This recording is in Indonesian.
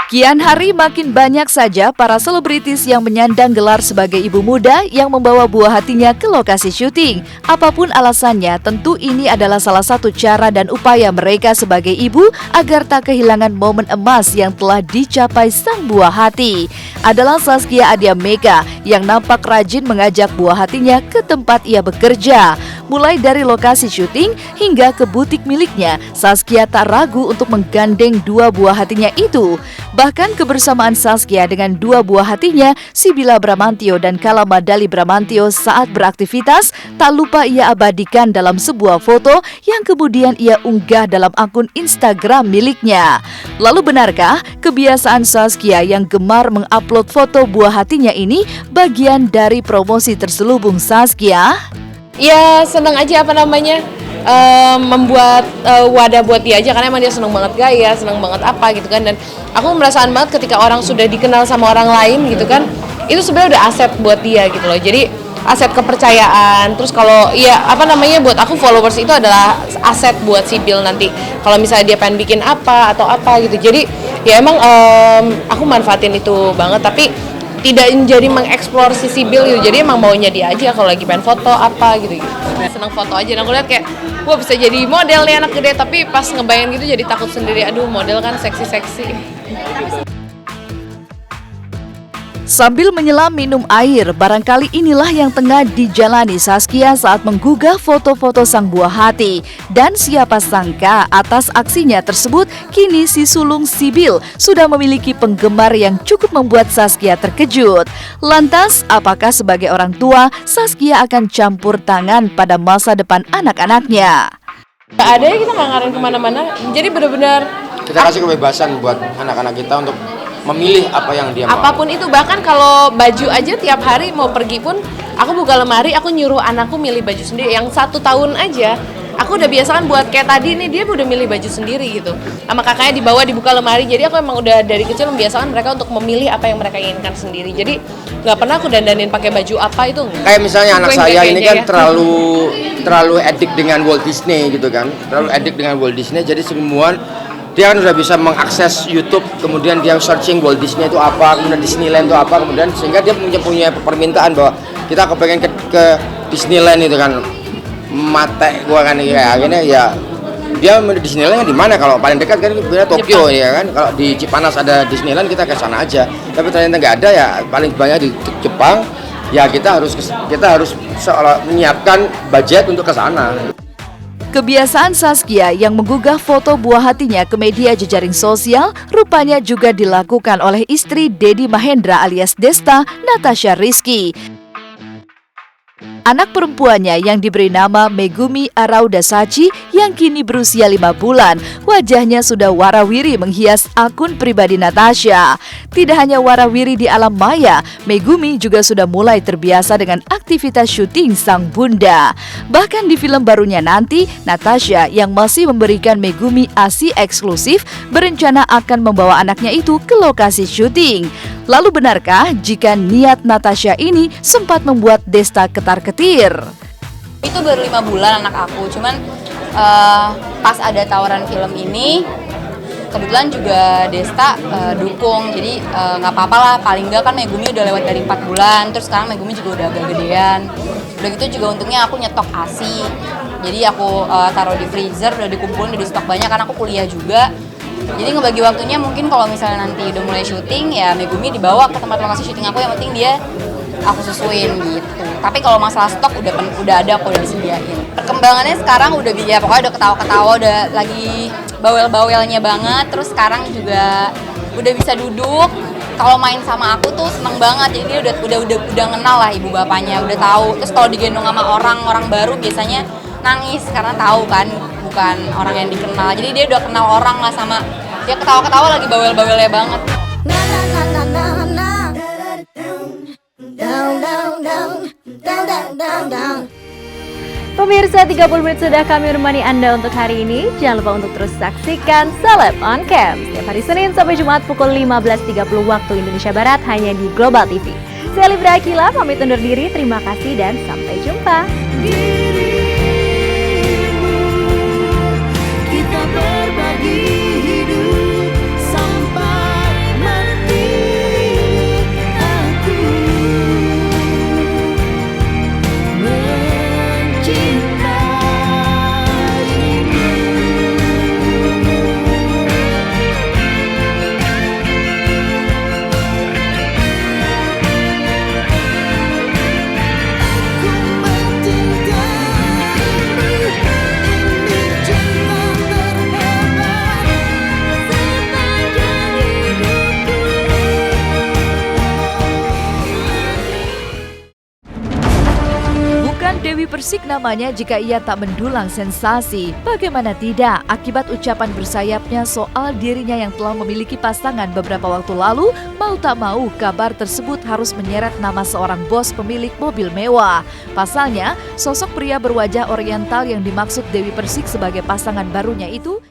Kian hari makin banyak saja para selebritis yang menyandang gelar sebagai ibu muda yang membawa buah hatinya ke lokasi syuting. Apapun alasannya, tentu ini adalah salah satu cara dan upaya mereka sebagai ibu agar tak kehilangan momen emas yang telah dicapai sang buah hati. Adalah Zaskia Adya Mega yang nampak rajin mengajak buah hatinya ke tempat ia bekerja. Mulai dari lokasi syuting hingga ke butik miliknya, Zaskia tak ragu untuk menggandeng dua buah hatinya itu. Bahkan kebersamaan Zaskia dengan dua buah hatinya, Sibila Bramantio dan Kala Madali Bramantio saat beraktivitas, tak lupa ia abadikan dalam sebuah foto yang kemudian ia unggah dalam akun Instagram miliknya. Lalu benarkah kebiasaan Zaskia yang gemar mengupload foto buah hatinya ini bagian dari promosi terselubung Zaskia? Ya seneng aja membuat wadah buat dia aja karena emang dia seneng banget gaya, seneng banget apa gitu kan. Dan aku merasaan banget ketika orang sudah dikenal sama orang lain gitu kan, itu sebenarnya udah aset buat dia gitu loh. Jadi aset kepercayaan. Terus kalau buat aku followers itu adalah aset buat Sibil nanti kalau misalnya dia pengen bikin apa atau apa gitu. Jadi ya emang aku manfaatin itu banget, tapi tidak jadi mengeksplor si Sibil gitu. Jadi emang maunya dia aja kalau lagi pengen foto apa gitu. Seneng foto aja. Dan aku lihat kayak wah bisa jadi model nih anak gede, tapi pas ngebayang gitu jadi takut sendiri. Aduh, model kan seksi-seksi. Sambil menyelam minum air, barangkali inilah yang tengah dijalani Zaskia saat menggugah foto-foto sang buah hati. Dan siapa sangka atas aksinya tersebut, kini si sulung Sibil sudah memiliki penggemar yang cukup membuat Zaskia terkejut. Lantas, apakah sebagai orang tua, Zaskia akan campur tangan pada masa depan anak-anaknya? Gak ada ya, kita nggak ngarahin kemana-mana. Jadi benar-benar kita kasih kebebasan buat anak-anak kita untuk memilih apa yang dia mau. Apapun itu, bahkan kalau baju aja tiap hari mau pergi pun, aku buka lemari, aku nyuruh anakku milih baju sendiri. Yang 1 tahun aja, aku udah biasakan buat kayak tadi nih, dia udah milih baju sendiri gitu. Sama kakaknya dibawa dibuka lemari, jadi aku emang udah dari kecil membiasakan mereka untuk memilih apa yang mereka inginkan sendiri. Jadi nggak pernah aku dandanin pakai baju apa itu. Kayak misalnya anak saya ini kan terlalu edik dengan Walt Disney gitu kan, terlalu edik dengan Walt Disney. Jadi semua dia kan udah bisa mengakses YouTube, kemudian dia searching Walt Disney itu apa, kemudian Disneyland itu apa, kemudian sehingga dia punya permintaan bahwa kita kepengen ke Disneyland itu kan. Mate gua kan ya akhirnya ya dia Disneyland di mana, kalau paling dekat kan Tokyo ya kan. Kalau di Cipanas ada Disneyland kita ke sana aja. Tapi ternyata nggak ada ya, paling banyak di Jepang. Ya kita harus seolah menyiapkan budget untuk ke sana. Kebiasaan Zaskia yang menggugah foto buah hatinya ke media jejaring sosial rupanya juga dilakukan oleh istri Dedi Mahendra alias Desta, Natasha Rizky. Anak perempuannya yang diberi nama Megumi Arauda Sachi yang kini berusia 5 bulan, wajahnya sudah warawiri menghias akun pribadi Natasha. Tidak hanya warawiri di alam maya, Megumi juga sudah mulai terbiasa dengan aktivitas syuting sang bunda. Bahkan di film barunya nanti, Natasha yang masih memberikan Megumi ASI eksklusif berencana akan membawa anaknya itu ke lokasi syuting. Lalu benarkah jika niat Natasha ini sempat membuat Desta ketar-ketir? Itu baru 5 bulan anak aku, cuman pas ada tawaran film ini, kebetulan juga Desta dukung, jadi nggak apa-apa lah, paling nggak kan Megumi udah lewat dari 4 bulan, terus sekarang Megumi juga udah agak gedean. Udah gitu juga untungnya aku nyetok ASI, jadi aku taruh di freezer, udah dikumpulin, udah di stok banyak karena aku kuliah juga. Jadi ngebagi waktunya mungkin kalau misalnya nanti udah mulai syuting ya Megumi dibawa ke tempat lokasi syuting aku, yang penting dia aku sesuaiin gitu. Tapi kalau masalah stok udah ada, aku udah disediain. Perkembangannya sekarang udah ya pokoknya udah ketawa-ketawa, udah lagi bawel-bawelnya banget. Terus sekarang juga udah bisa duduk. Kalau main sama aku tuh seneng banget. Jadi dia udah kenal lah ibu bapaknya, udah tahu. Terus kalau digendong sama orang baru biasanya nangis karena tahu kan bukan orang yang dikenal. Jadi dia udah kenal orang lah, sama dia ketawa-ketawa lagi bawel-bawelnya banget. Pemirsa, 30 menit sudah kami menemani Anda untuk hari ini. Jangan lupa untuk terus saksikan Celeb on Cam setiap hari Senin sampai Jumat pukul 15.30 waktu Indonesia Barat hanya di Global TV. Saya Libra Akila pamit undur diri. Terima kasih dan sampai jumpa. Persik namanya jika ia tak mendulang sensasi. Bagaimana tidak, akibat ucapan bersayapnya soal dirinya yang telah memiliki pasangan beberapa waktu lalu, mau tak mau kabar tersebut harus menyeret nama seorang bos pemilik mobil mewah. Pasalnya, sosok pria berwajah oriental yang dimaksud Dewi Persik sebagai pasangan barunya itu